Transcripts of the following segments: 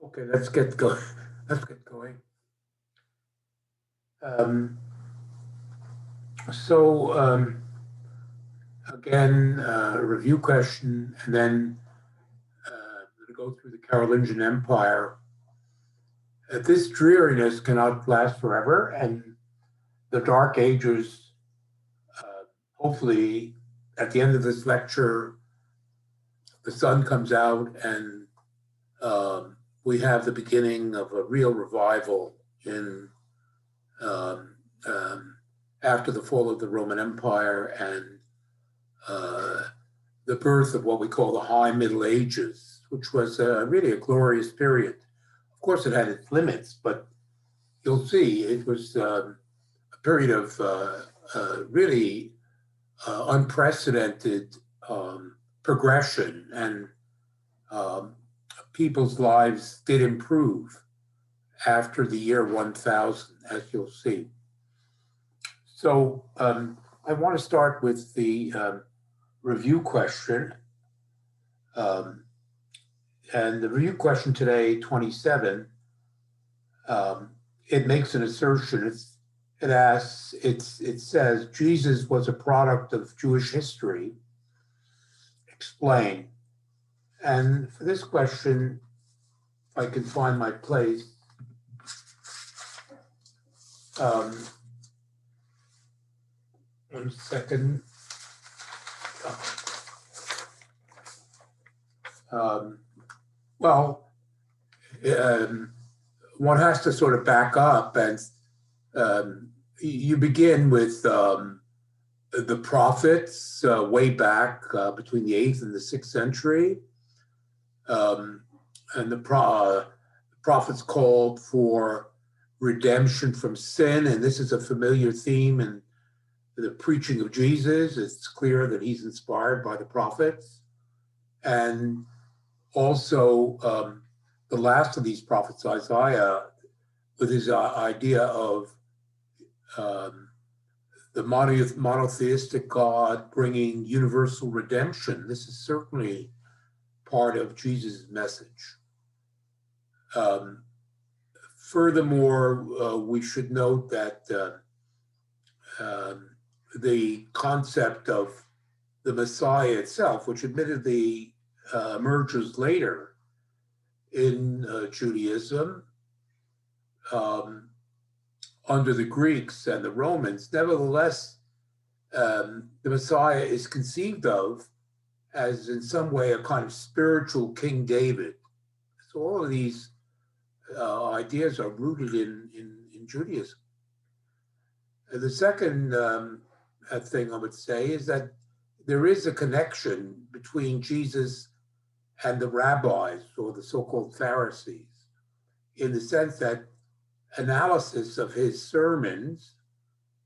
Okay, let's get going. Let's get going. Um, so again, review question, and then go through the Carolingian Empire. This dreariness cannot last forever, and the Dark Ages, hopefully, at the end of this lecture, the sun comes out and we have the beginning of a real revival in um, um, after the fall of the Roman Empire and uh, the birth of what we call the High Middle Ages, which was really a glorious period. Of course, it had its limits, but you'll see it was a period of really unprecedented progression, and um, people's lives did improve after the year 1000, as you'll see. So I want to start with the review question. Um, and the review question today, 27, um, it makes an assertion. It says, Jesus was a product of Jewish history. Explain. And for this question, if I can find my place, um, one second. Um, well, um, one has to sort of back up, and you begin with the prophets way back between the 8th and the 6th century. Um, and the prophets called for redemption from sin, and this is a familiar theme in the preaching of Jesus. It's clear that he's inspired by the prophets. And also, the last of these prophets, Isaiah, with his idea of um, the monotheistic God bringing universal redemption. This is certainly part of Jesus' message. Um, Furthermore, we should note that the concept of the Messiah itself, which admittedly emerges later in Judaism um, under the Greeks and the Romans, nevertheless, the Messiah is conceived of as in some way a kind of spiritual King David. So all of these ideas are rooted in Judaism. The second thing I would say is that there is a connection between Jesus and the rabbis, or the so-called Pharisees, in the sense that analysis of his sermons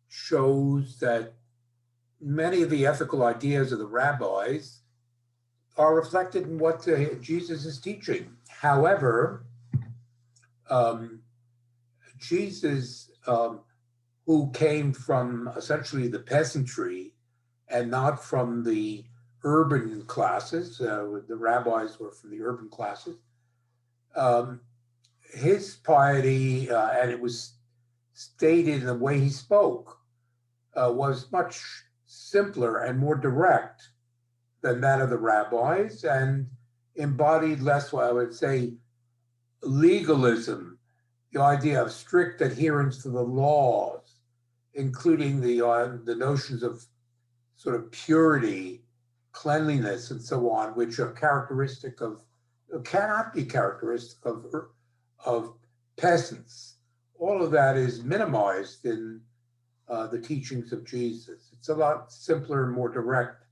shows that many of the ethical ideas of the rabbis are reflected in what Jesus is teaching. However, Jesus, who came from essentially the peasantry and not from the urban classes, the rabbis were from the urban classes, um, his piety, and it was stated in the way he spoke, was much simpler and more direct than that of the rabbis, and embodied less, what I would say, legalism, the idea of strict adherence to the laws, including the notions of sort of purity, cleanliness, and so on, which are characteristic of cannot be characteristic of peasants. All of that is minimized in the teachings of Jesus. It's a lot simpler and more direct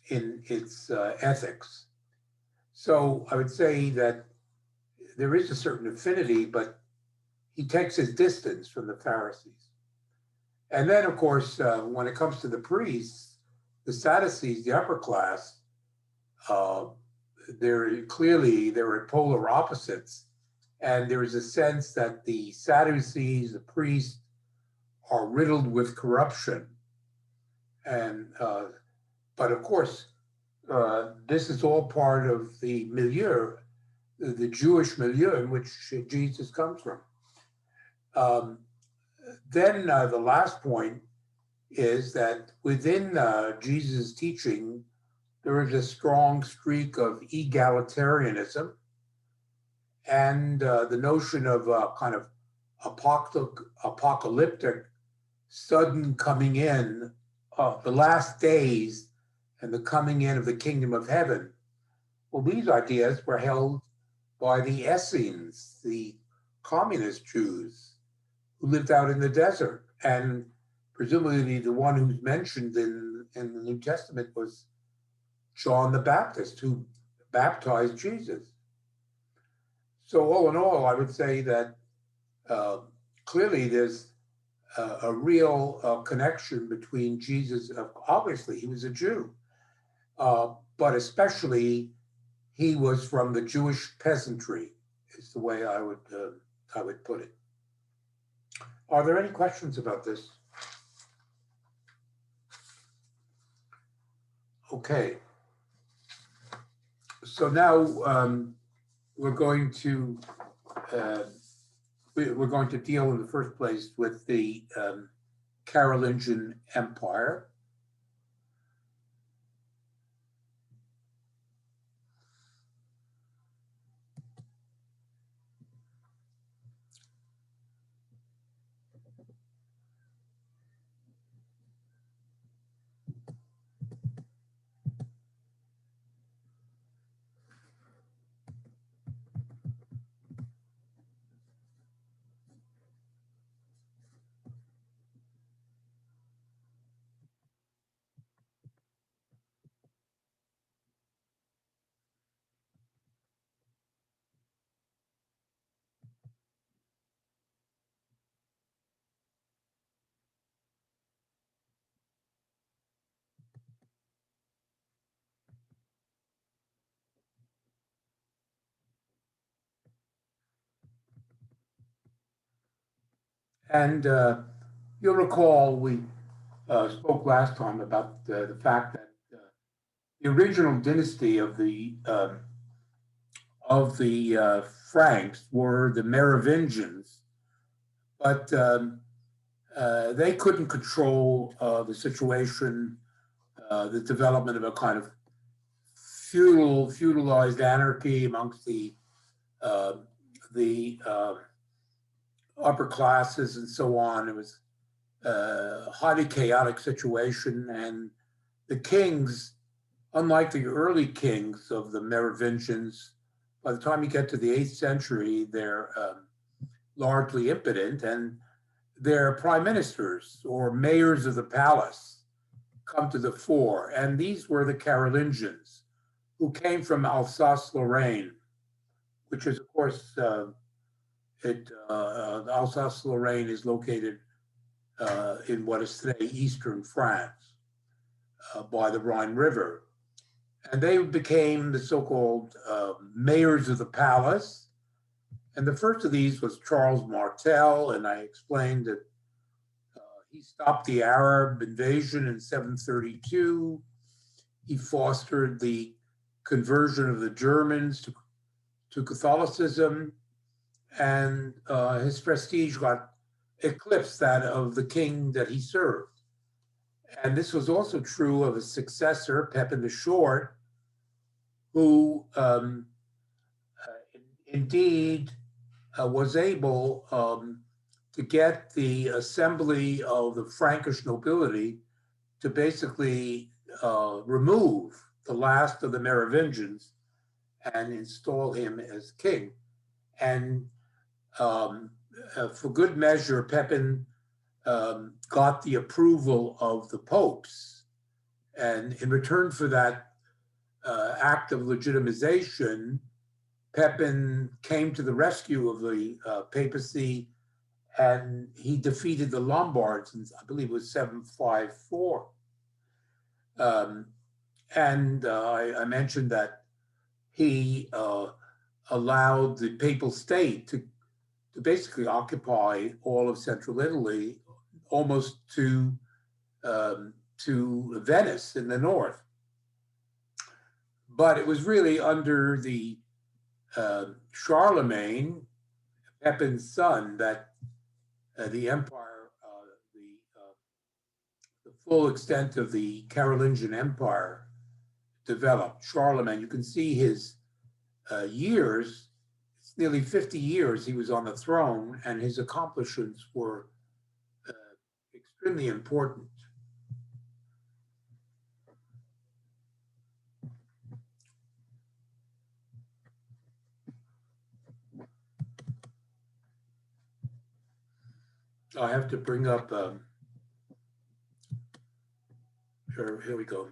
in its ethics. So I would say that there is a certain affinity, but he takes his distance from the Pharisees. And then, of course, when it comes to the priests, the Sadducees, the upper class, they're at polar opposites. And there is a sense that the Sadducees, the priests, are riddled with corruption. And but of course, this is all part of the milieu the Jewish milieu in which Jesus comes from. Then the last point is that within Jesus' teaching, there is a strong streak of egalitarianism and the notion of kind of apocalyptic sudden coming in of the last days and the coming in of the kingdom of heaven. Well, these ideas were held by the Essenes, the communist Jews who lived out in the desert. And presumably the one who's mentioned in the New Testament was John the Baptist, who baptized Jesus. So all in all, I would say that clearly there's a real connection between Jesus. Obviously, he was a Jew, but especially he was from the Jewish peasantry, is the way I would put it. Are there any questions about this? Okay. So now we're going to deal in the first place with the Carolingian Empire. And you'll recall we spoke last time about the fact that the original dynasty of the Franks were the Merovingians, but they couldn't control the situation, the development of a kind of feudalized anarchy amongst the upper classes and so on. It was a highly chaotic situation, and the kings, unlike the early kings of the Merovingians, by the time you get to the 8th century, they're largely impotent, and their prime ministers or mayors of the palace come to the fore. And these were the Carolingians, who came from Alsace-Lorraine, which is, of course, Alsace-Lorraine is located in what is today eastern France by the Rhine River. And they became the so-called mayors of the palace. And the first of these was Charles Martel, and I explained that he stopped the Arab invasion in 732. He fostered the conversion of the Germans to Catholicism, and his prestige got eclipsed that of the king that he served. And this was also true of his successor, Pepin the Short, who indeed was able to get the assembly of the Frankish nobility to basically remove the last of the Merovingians and install him as king. And for good measure, Pepin got the approval of the popes. And in return for that act of legitimization, Pepin came to the rescue of the papacy, and he defeated the Lombards, in, I believe it was 754. I mentioned that he allowed the papal state to basically occupy all of central Italy, almost to Venice in the north. But it was really under the Charlemagne, Pepin's son, that the empire, the full extent of the Carolingian Empire developed. Charlemagne, you can see his years, it's nearly 50 years he was on the throne, and his accomplishments were extremely important. I have to bring up, here we go.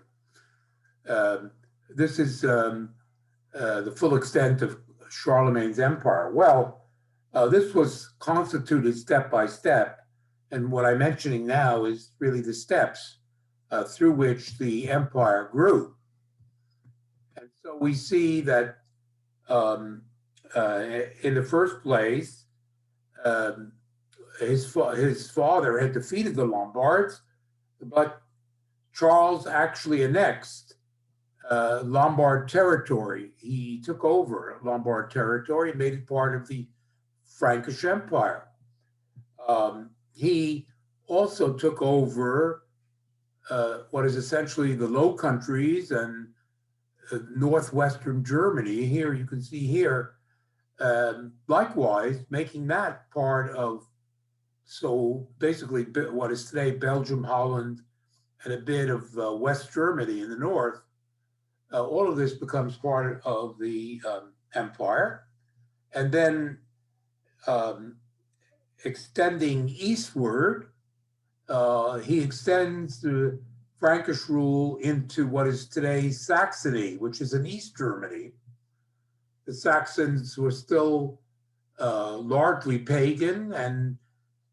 This is the full extent of Charlemagne's empire. Well, this was constituted step by step, and what I'm mentioning now is really the steps through which the empire grew. And so we see that in the first place, his father had defeated the Lombards, but Charles actually annexed Lombard territory. He took over Lombard territory and made it part of the Frankish Empire. He also took over what is essentially the Low Countries and northwestern Germany. Here you can see here, likewise, making that part of, so basically what is today Belgium, Holland, and a bit of West Germany in the north. All of this becomes part of the empire. And then extending eastward, he extends the Frankish rule into what is today Saxony, which is in East Germany. The Saxons were still largely pagan, and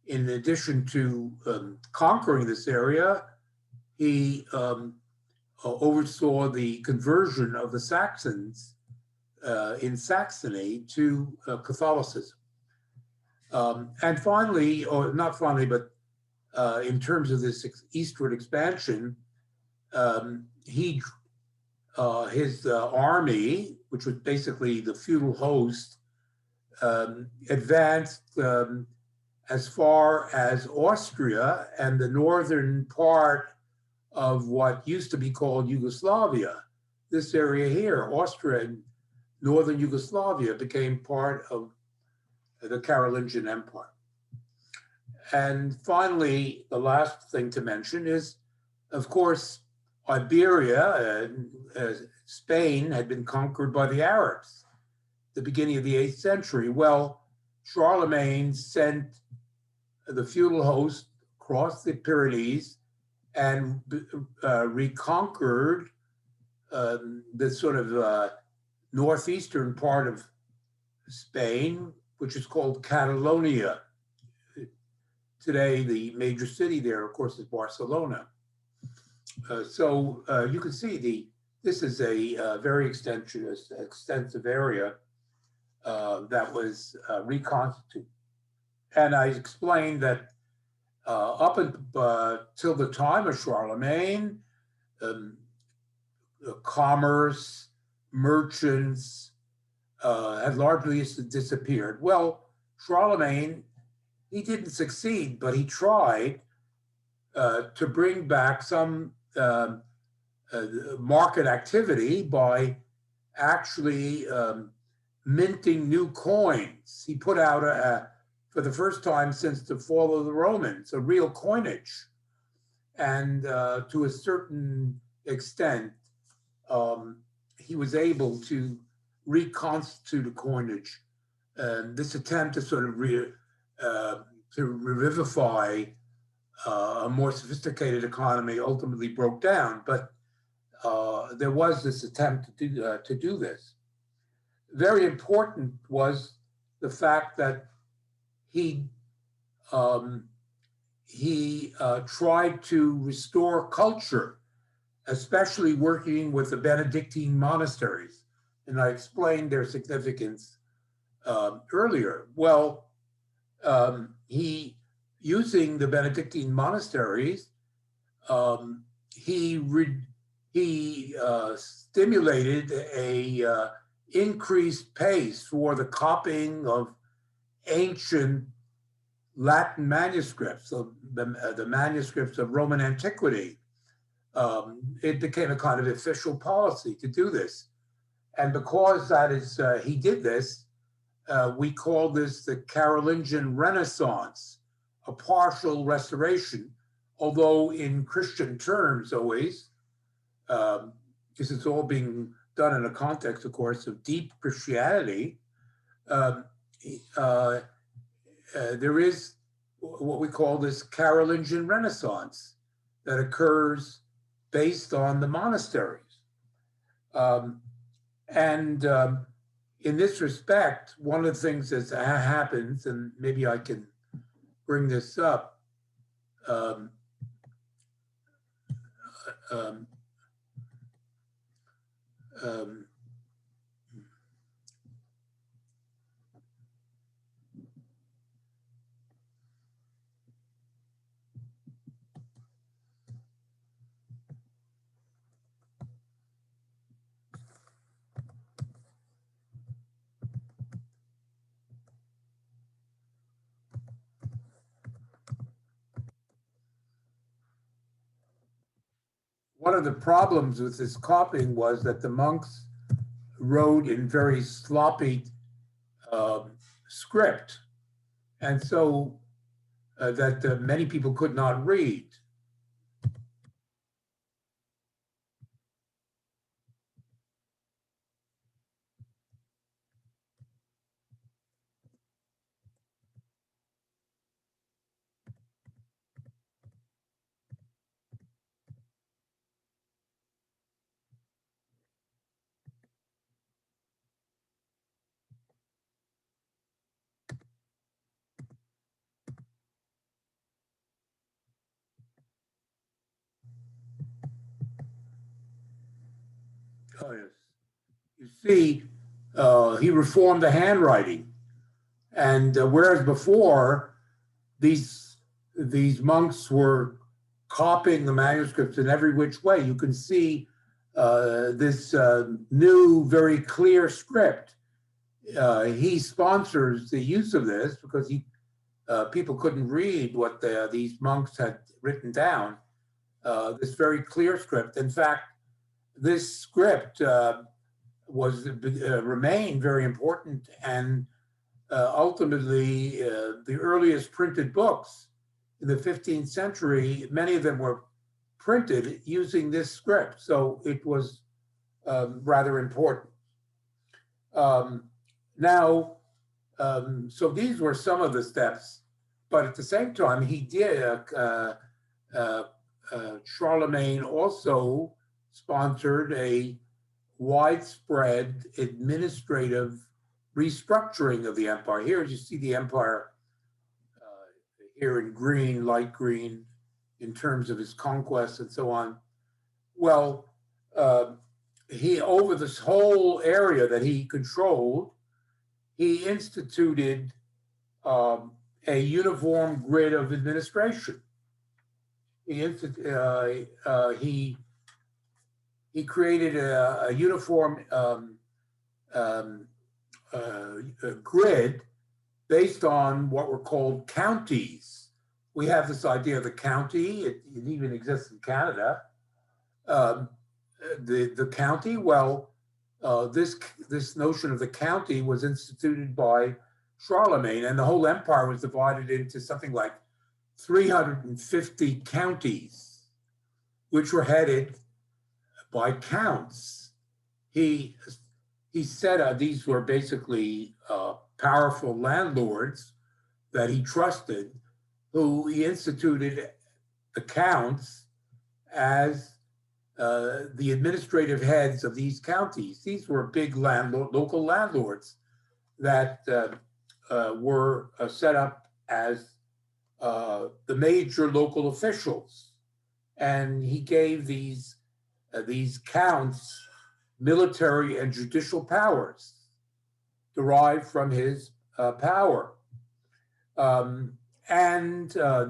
in addition to conquering this area, he oversaw the conversion of the Saxons in Saxony to Catholicism. And finally, or not finally, but in terms of this eastward expansion, his army, which was basically the feudal host, advanced as far as Austria and the northern part of what used to be called Yugoslavia. This area here, Austria and northern Yugoslavia, became part of the Carolingian Empire. And finally, the last thing to mention is, of course, Iberia, Spain had been conquered by the Arabs at the beginning of the 8th century. Well, Charlemagne sent the feudal host across the Pyrenees and reconquered the sort of northeastern part of Spain, which is called Catalonia. Today, the major city there, of course, is Barcelona. So you can see this is a very extensive area that was reconstituted. And I explained that up until the time of Charlemagne, commerce, merchants had largely disappeared. Well, Charlemagne, he didn't succeed, but he tried to bring back some market activity by actually minting new coins. He put out, for the first time since the fall of the Romans, a real coinage. And to a certain extent, he was able to reconstitute a coinage. This attempt to sort of to revivify a more sophisticated economy ultimately broke down, but there was this attempt to do this. Very important was the fact that he tried to restore culture, especially working with the Benedictine monasteries. And I explained their significance earlier. Well, using the Benedictine monasteries, he stimulated a increased pace for the copying of ancient Latin manuscripts, the manuscripts of Roman antiquity. It became a kind of official policy to do this. And because that is, he did this, we call this the Carolingian Renaissance, a partial restoration, although in Christian terms always, because it's all being done in a context, of course, of deep Christianity. There is what we call this Carolingian Renaissance that occurs based on the monasteries. In this respect, one of the things that happens, and maybe I can bring this up, one of the problems with this copying was that the monks wrote in very sloppy script, and so that many people could not read. Oh, yes. You see, he reformed the handwriting, and whereas before these monks were copying the manuscripts in every which way, you can see this new, very clear script. He sponsors the use of this because people couldn't read what these monks had written down. This very clear script. In fact, this script remained very important, and ultimately the earliest printed books in the 15th century, many of them were printed using this script, so it was rather important. So these were some of the steps, but at the same time, he did, Charlemagne also sponsored a widespread administrative restructuring of the empire. Here you see the empire here in green, light green, in terms of his conquests and so on. Well, he, over this whole area that he controlled, he instituted a uniform grid of administration. He created a uniform grid based on what were called counties. We have this idea of the county. It even exists in Canada. The county, well, this notion of the county was instituted by Charlemagne, and the whole empire was divided into something like 350 counties, which were headed by counts. He said these were basically powerful landlords that he trusted, who he instituted the counts as the administrative heads of these counties. These were big local landlords that were set up as the major local officials, and he gave these counts military and judicial powers derived from his power.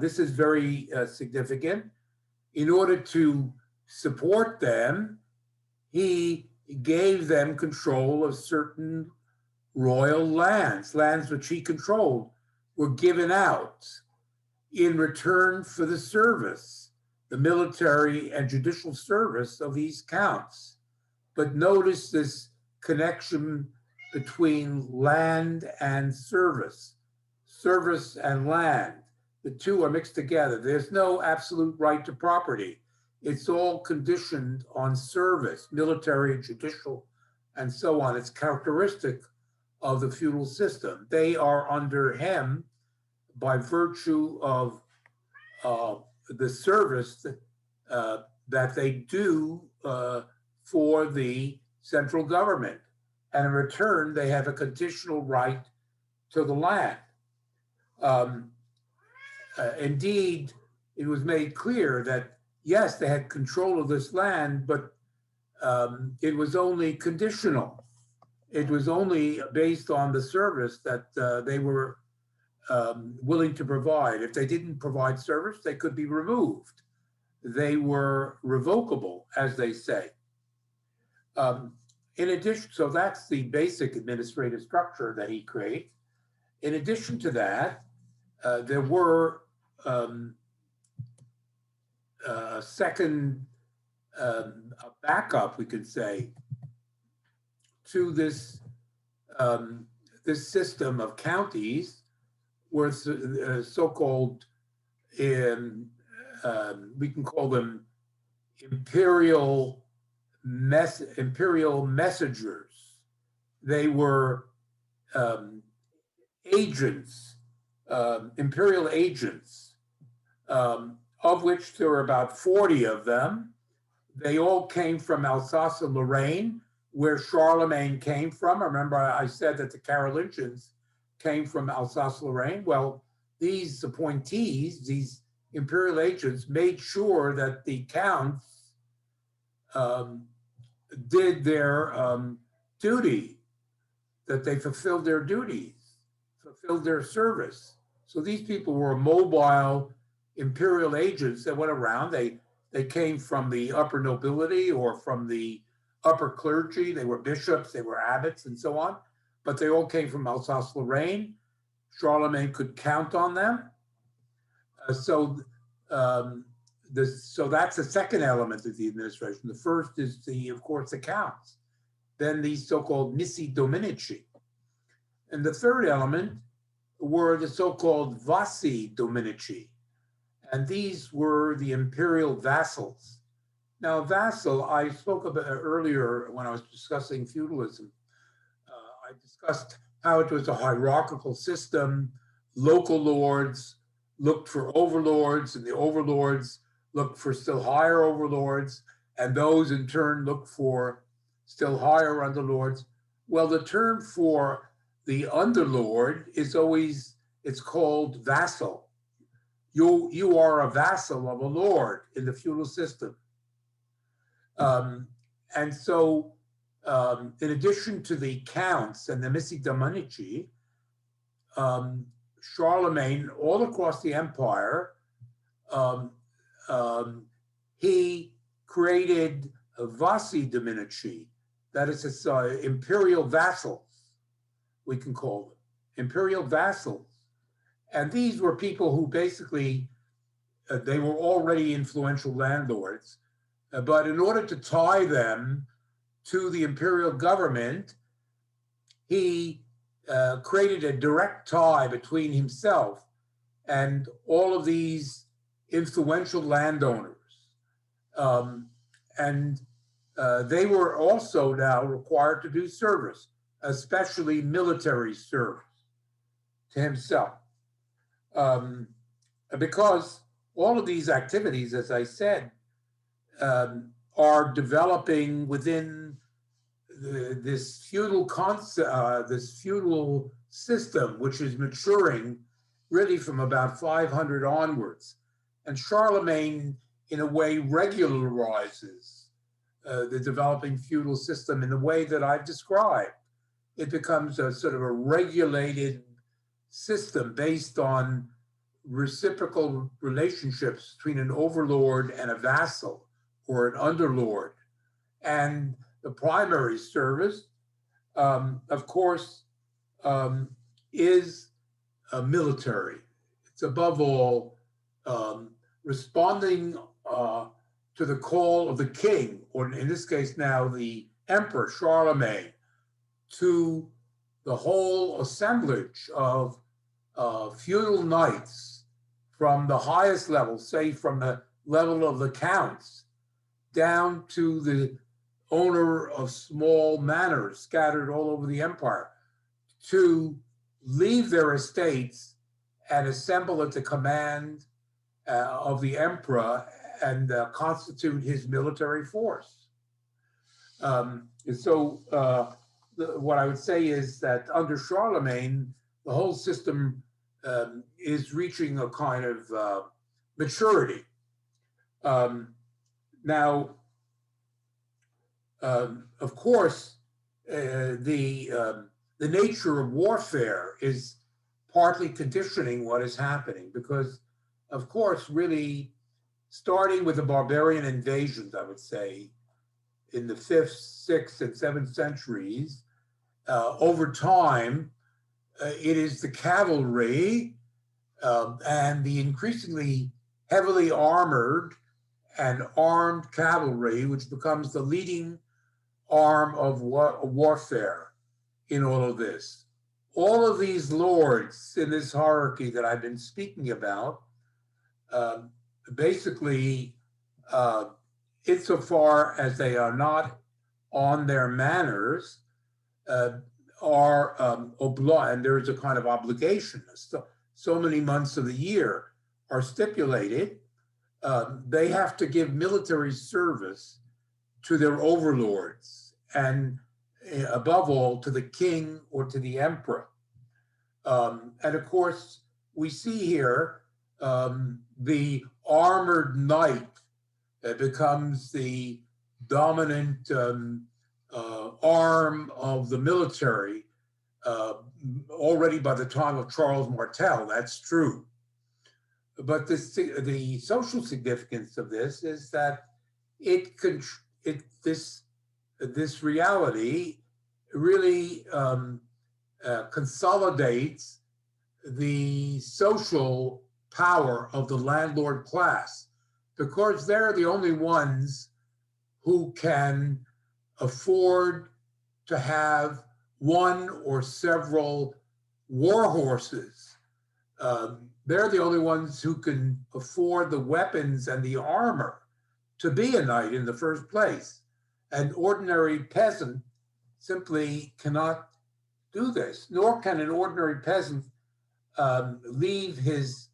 This is very significant. In order to support them, he gave them control of certain royal lands. Lands which he controlled were given out in return for the service, the military and judicial service of these counts. But notice this connection between land and service, service and land. The two are mixed together. There's no absolute right to property. It's all conditioned on service, military, judicial, and so on. It's characteristic of the feudal system. They are under him by virtue of the service that they do for the central government. And in return, they have a conditional right to the land. Indeed, it was made clear that, yes, they had control of this land, but it was only conditional. It was only based on the service that they were willing to provide. If they didn't provide service, they could be removed. They were revocable, as they say. In addition, so that's the basic administrative structure that he created. In addition to that, there were a second a backup, we could say, to this this system of counties, were so-called, we can call them imperial messengers. They were agents, imperial agents, of which there were about 40 of them. They all came from Alsace and Lorraine, where Charlemagne came from. Remember, I said that the Carolingians came from Alsace-Lorraine. Well, these appointees, these imperial agents, made sure that the counts did their duty, that they fulfilled their duties, fulfilled their service. So these people were mobile imperial agents that went around. They came from the upper nobility or from the upper clergy. They were bishops, they were abbots, and so on. But they all came from Alsace-Lorraine. Charlemagne could count on them. So that's the second element of the administration. The first is of course, the counts. Then these so-called missi dominici. And the third element were the so-called vassi dominici. And these were the imperial vassals. Now, vassal, I spoke about earlier when I was discussing feudalism. I discussed how it was a hierarchical system. Local lords looked for overlords, and the overlords looked for still higher overlords, and those in turn looked for still higher underlords. Well, the term for the underlord is always, it's called vassal. You are a vassal of a lord in the feudal system. And so, in addition to the counts and the missi dominici, Charlemagne, all across the empire, he created a vassi dominici, that is, imperial vassals, we can call them, imperial vassals. And these were people who basically, they were already influential landlords, but in order to tie them to the imperial government, he created a direct tie between himself and all of these influential landowners. And they were also now required to do service, especially military service to himself. Because all of these activities, as I said, are developing within this feudal concept, this feudal system, which is maturing really from about 500 onwards. And Charlemagne, in a way, regularizes the developing feudal system in the way that I've described. It becomes a sort of a regulated system based on reciprocal relationships between an overlord and a vassal or an underlord. And the primary service, of course, is military. It's above all responding to the call of the king, or in this case now the emperor Charlemagne, to the whole assemblage of feudal knights from the highest level, say from the level of the counts, down to the owner of small manors scattered all over the empire, to leave their estates and assemble at the command of the emperor and constitute his military force. What I would say is that under Charlemagne, the whole system is reaching a kind of maturity. Now, of course, the nature of warfare is partly conditioning what is happening, because, of course, really starting with the barbarian invasions, I would say, in the 5th, 6th, and 7th centuries, over time, it is the cavalry and the increasingly heavily armored and armed cavalry, which becomes the leading arm of warfare in all of this. All of these lords in this hierarchy that I've been speaking about, basically, insofar as they are not on their manors, are obliged, and there is a kind of obligation. So many months of the year are stipulated. They have to give military service to their overlords, and above all, to the king or to the emperor. And of course, we see here the armored knight becomes the dominant arm of the military already by the time of Charles Martel. That's true. But the social significance of this is that this reality really consolidates the social power of the landlord class, because they're the only ones who can afford to have one or several war horses. They're the only ones who can afford the weapons and the armor to be a knight in the first place. An ordinary peasant simply cannot do this, nor can an ordinary peasant leave his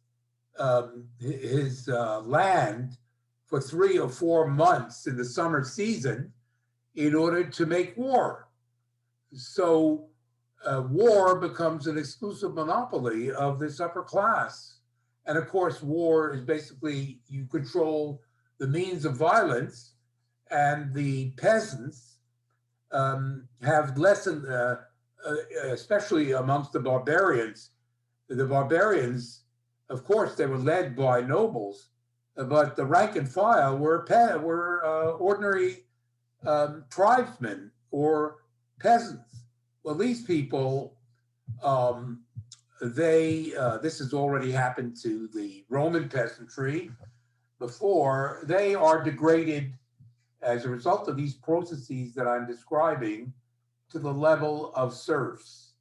land for 3 or 4 months in the summer season in order to make war. So war becomes an exclusive monopoly of this upper class. And of course, war is basically you control the means of violence, and the peasants have less, especially amongst the barbarians. The barbarians, of course, they were led by nobles, but the rank and file were ordinary tribesmen or peasants. Well, these people, this has already happened to the Roman peasantry before. They are degraded as a result of these processes that I'm describing to the level of serfs.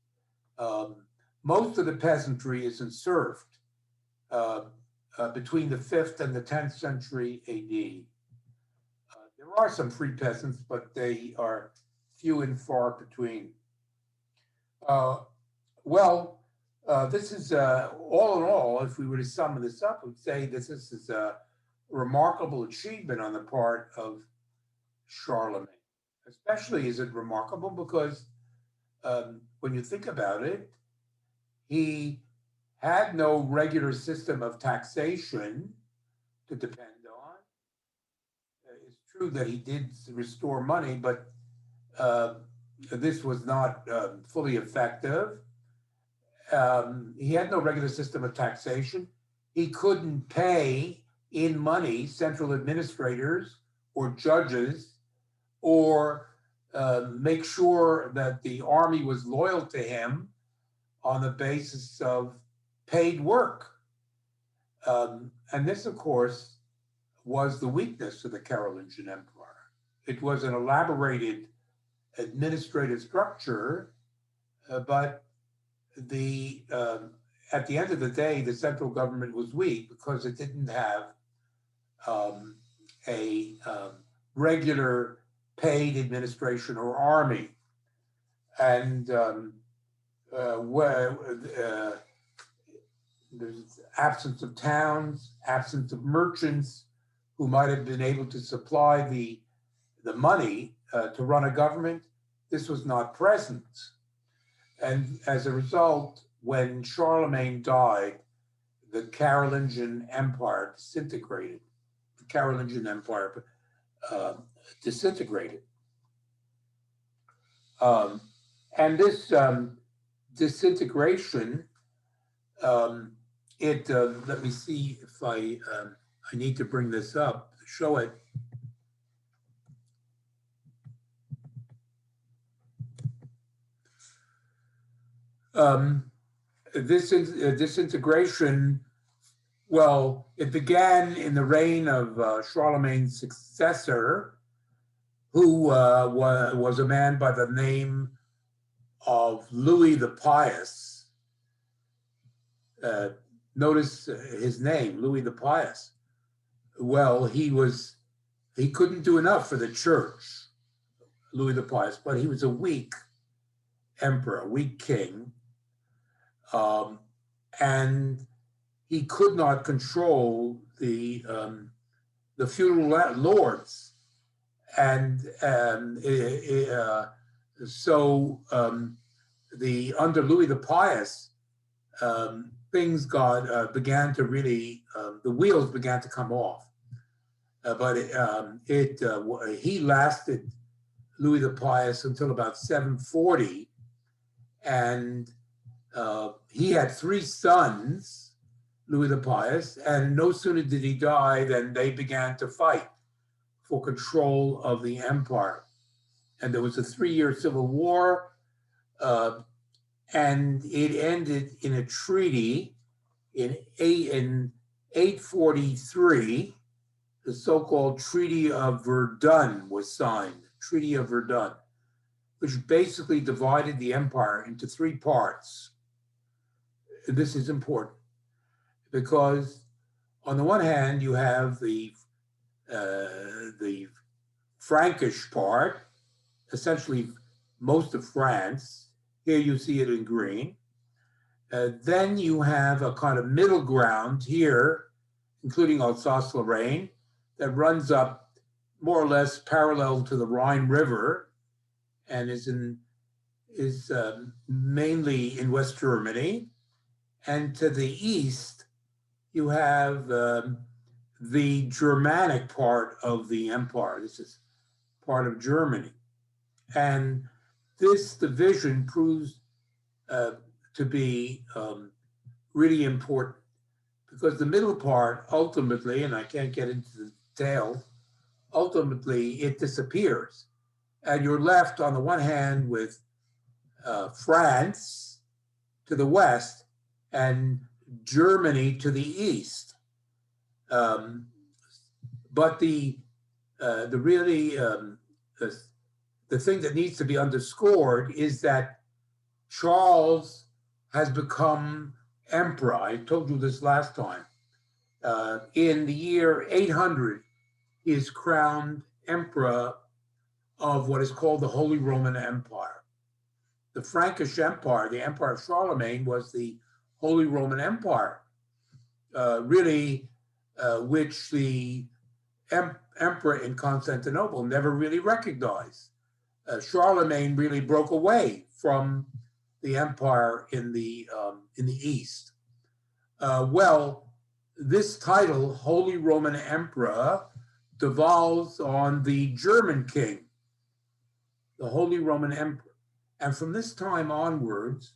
Most of the peasantry isn't serfed between the 5th and the 10th century AD. There are some free peasants, but they are few and far between. This is all in all, if we were to sum this up, we'd say this is a remarkable achievement on the part of Charlemagne. Especially is it remarkable because when you think about it, he had no regular system of taxation to depend on. It's true that he did restore money, but this was not fully effective. He had no regular system of taxation. He couldn't pay in money central administrators or judges or make sure that the army was loyal to him on the basis of paid work. And this, of course, was the weakness of the Carolingian Empire. It was an elaborated administrative structure, but at the end of the day, the central government was weak because it didn't have a regular paid administration or army. And there's absence of towns, absence of merchants who might have been able to supply the money to run a government. This was not present. And as a result, when Charlemagne died, the Carolingian Empire disintegrated. The Carolingian Empire disintegrated. And this disintegration, let me see if I need to bring this up to show it. This disintegration, well, it began in the reign of Charlemagne's successor, who was a man by the name of Louis the Pious. Notice his name, Louis the Pious. Well, he couldn't do enough for the church, Louis the Pious, but he was a weak emperor, a weak king, and he could not control the feudal lords, and so under Louis the Pious, things began to really, the wheels began to come off. But he lasted, Louis the Pious, until about 740, and he had 3 sons, Louis the Pious, and no sooner did he die than they began to fight for control of the empire. And there was a 3-year civil war, and it ended in a treaty in 843. The so-called Treaty of Verdun was signed, Treaty of Verdun, which basically divided the empire into 3 parts. This is important because on the one hand, you have the Frankish part, essentially most of France. Here you see it in green. Then you have a kind of middle ground here, including Alsace-Lorraine, that runs up more or less parallel to the Rhine River and is mainly in West Germany. And to the east, you have the Germanic part of the empire. This is part of Germany. And this division proves to be really important because the middle part ultimately, and I can't get into the details, ultimately it disappears. And you're left on the one hand with France to the west and Germany to the east. But the thing that needs to be underscored is that Charles has become emperor. I told you this last time. In the year 800, he is crowned emperor of what is called the Holy Roman Empire. The Frankish Empire, the Empire of Charlemagne, was the Holy Roman Empire, which the emperor in Constantinople never really recognized. Charlemagne really broke away from the empire in the east. Well, this title, Holy Roman Emperor, devolves on the German king, the Holy Roman Emperor. And from this time onwards,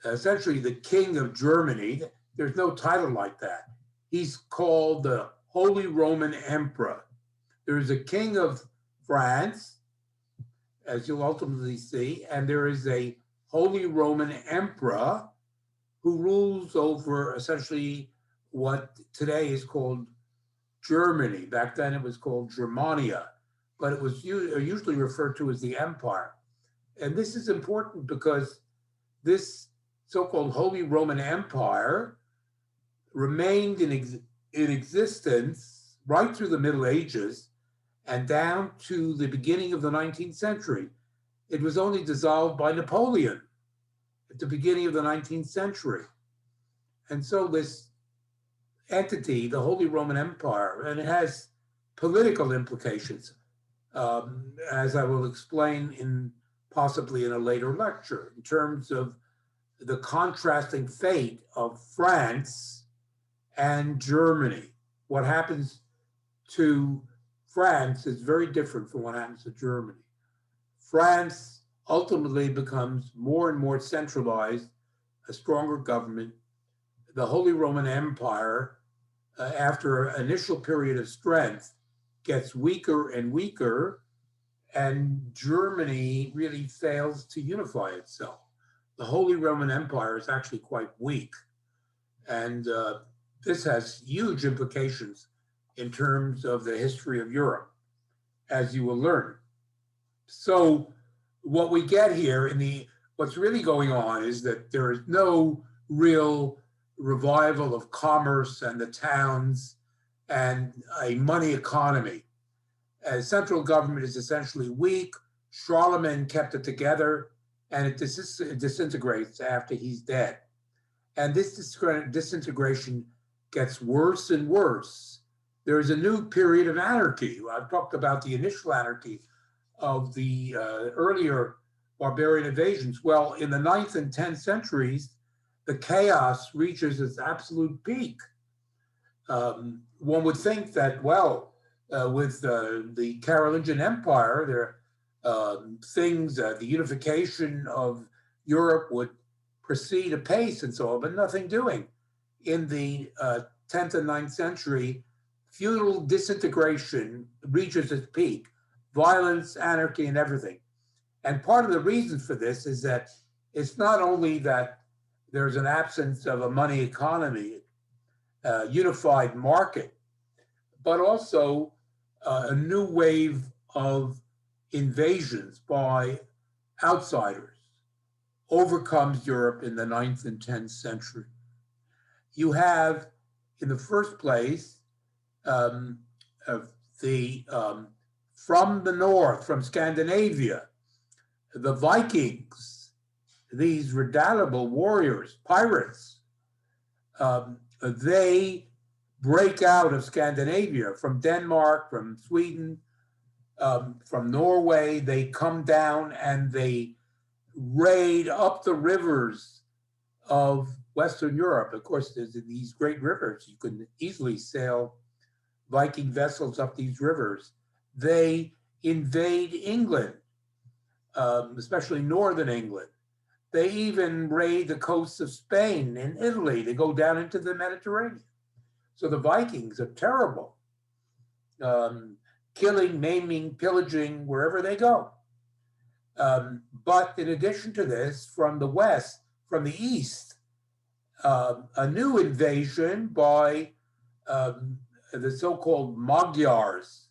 essentially the king of Germany, there's no title like that. He's called the Holy Roman Emperor. There is a king of France, as you'll ultimately see, and there is a Holy Roman Emperor who rules over essentially what today is called Germany. Back then it was called Germania, but it was usually referred to as the empire. And this is important because this so-called Holy Roman Empire remained in existence right through the Middle Ages and down to the beginning of the 19th century. It was only dissolved by Napoleon at the beginning of the 19th century. And so this entity, the Holy Roman Empire, and it has political implications, as I will explain possibly in a later lecture, in terms of the contrasting fate of France and Germany. What happens to France is very different from what happens to Germany. France ultimately becomes more and more centralized, a stronger government. The Holy Roman Empire, after an initial period of strength, gets weaker and weaker, and Germany really fails to unify itself. The Holy Roman Empire is actually quite weak, and this has huge implications in terms of the history of Europe, as you will learn. So what we get here what's really going on is that there is no real revival of commerce and the towns and a money economy. Central government is essentially weak. Charlemagne kept it together, and it disintegrates after he's dead. And this disintegration gets worse and worse. There is a new period of anarchy. I've talked about the initial anarchy of the earlier barbarian invasions. Well, in the 9th and 10th centuries, the chaos reaches its absolute peak. One would think that, well, with the Carolingian Empire, the unification of Europe would proceed apace and so on, but nothing doing. In the 10th and 9th century, feudal disintegration reaches its peak, violence, anarchy, and everything. And part of the reason for this is that it's not only that there's an absence of a money economy, unified market, but also a new wave of invasions by outsiders overcomes Europe in the 9th and 10th century. You have, in the first place, from the north, from Scandinavia, the Vikings, these redoubtable warriors, pirates, they break out of Scandinavia, from Denmark, from Sweden, from Norway. They come down and they raid up the rivers of Western Europe. Of course, there's these great rivers. You can easily sail Viking vessels up these rivers. They invade England, especially northern England. They even raid the coasts of Spain and Italy. They go down into the Mediterranean. So the Vikings are terrible, killing, maiming, pillaging wherever they go. But in addition to this, from the west, from the east, a new invasion by the so-called Magyars.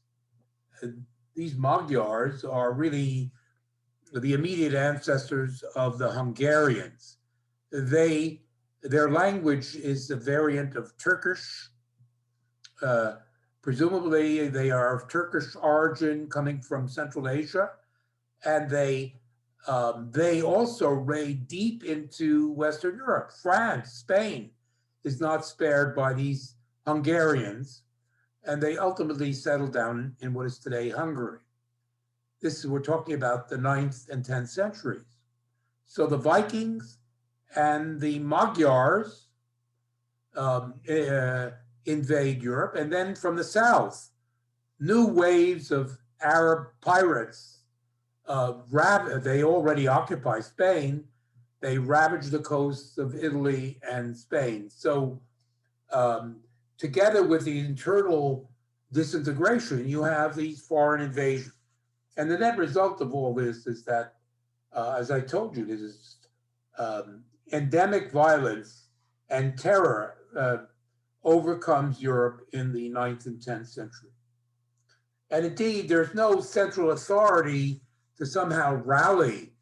These Magyars are really the immediate ancestors of the Hungarians. Their language is a variant of Turkish. Presumably, they are of Turkish origin, coming from Central Asia, and they also raid deep into Western Europe. France, Spain is not spared by these Hungarians, and they ultimately settle down in what is today Hungary. We're talking about the 9th and 10th centuries. So the Vikings and the Magyars invade Europe, and then from the south, new waves of Arab pirates. They already occupy Spain. They ravage the coasts of Italy and Spain. So together with the internal disintegration, you have these foreign invasions. And the net result of all this is that, as I told you, this is endemic violence and terror overcomes Europe in the 9th and 10th century. And indeed, there's no central authority to somehow rally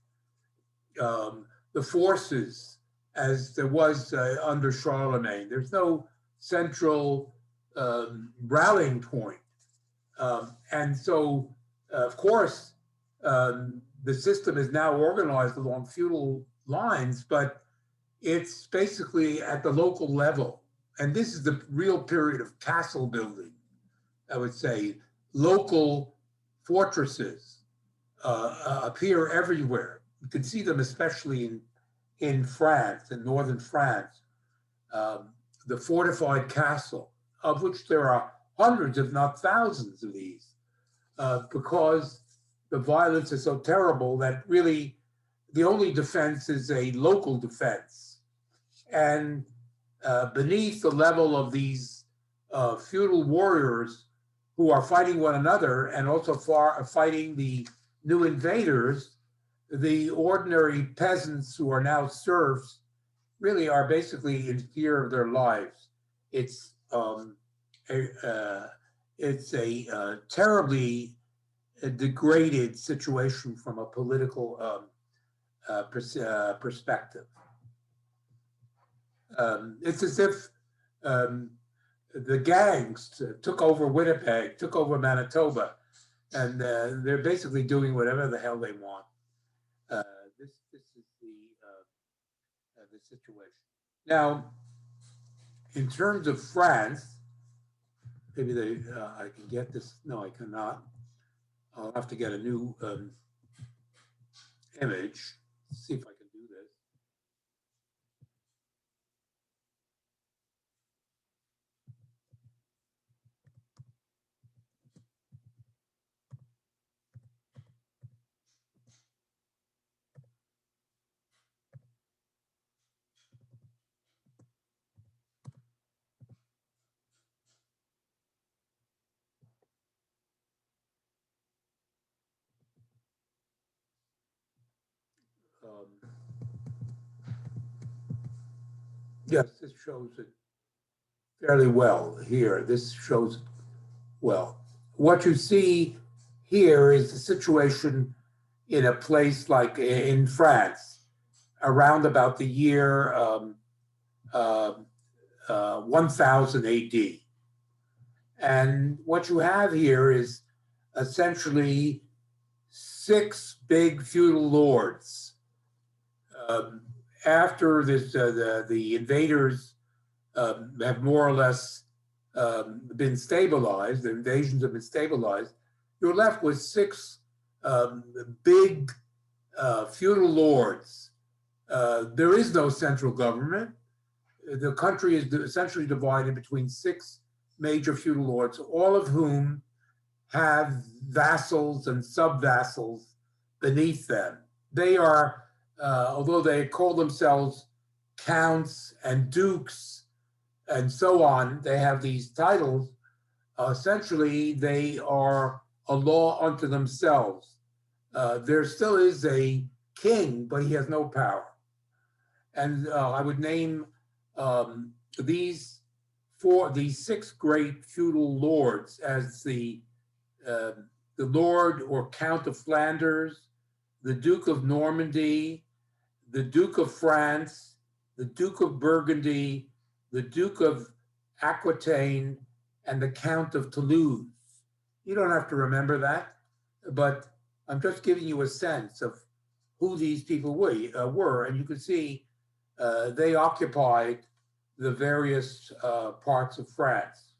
the forces as there was under Charlemagne. There's no central rallying point. And so, of course, the system is now organized along feudal lines, but it's basically at the local level. And this is the real period of castle building, I would say. Local fortresses appear everywhere. You can see them especially in France, in northern France. The fortified castle, of which there are hundreds, if not thousands of these, because the violence is so terrible that really the only defense is a local defense. And beneath the level of these feudal warriors who are fighting one another and also fighting the new invaders, the ordinary peasants who are now serfs really are basically in fear of their lives. It's a terribly degraded situation from a political perspective. It's as if the gangs took over Winnipeg, took over Manitoba, and they're basically doing whatever the hell they want. This is the situation. Now, in terms of France, maybe I can get this. No, I cannot. I'll have to get a new image. See if I can do this. Yes, this shows it fairly well here. This shows well. What you see here is the situation in a place like in France, around about the year 1000 AD. And what you have here is essentially 6 big feudal lords. After this, the invaders have more or less been stabilized, the invasions have been stabilized, you're left with 6 big feudal lords. There is no central government. The country is essentially divided between 6 major feudal lords, all of whom have vassals and sub-vassals beneath them. They are, although they call themselves counts and dukes and so on, they have these titles. Essentially, they are a law unto themselves. There still is a king, but he has no power. And I would name these 6 great feudal lords as the Lord or Count of Flanders, the Duke of Normandy, the Duke of France, the Duke of Burgundy, the Duke of Aquitaine, and the Count of Toulouse. You don't have to remember that, but I'm just giving you a sense of who these people were. And you can see they occupied the various parts of France.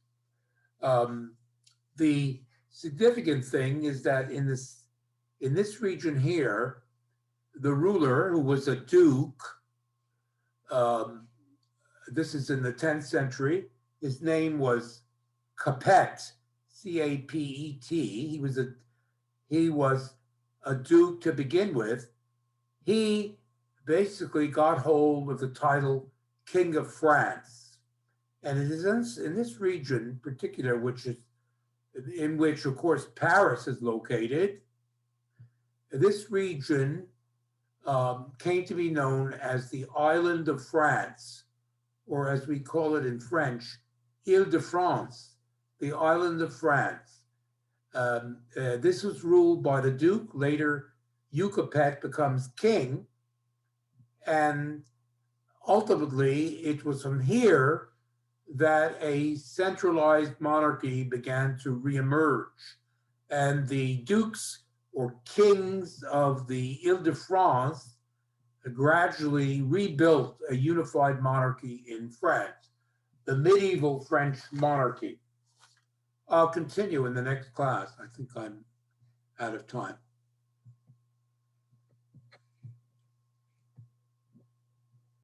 The significant thing is that in this region here, the ruler, who was a duke, this is in the 10th century, his name was Capet, C-A-P-E-T. He was a duke to begin with. He basically got hold of the title King of France. And it is in this region in particular, which is in which, of course, Paris is located. This region came to be known as the Island of France, or as we call it in French, Ile-de-France, the Island of France. This was ruled by the Duke. Later, Yucapet becomes king. And ultimately, it was from here that a centralized monarchy began to reemerge. And the dukes or kings of the Ile-de-France gradually rebuilt a unified monarchy in France, the medieval French monarchy. I'll continue in the next class. I think I'm out of time.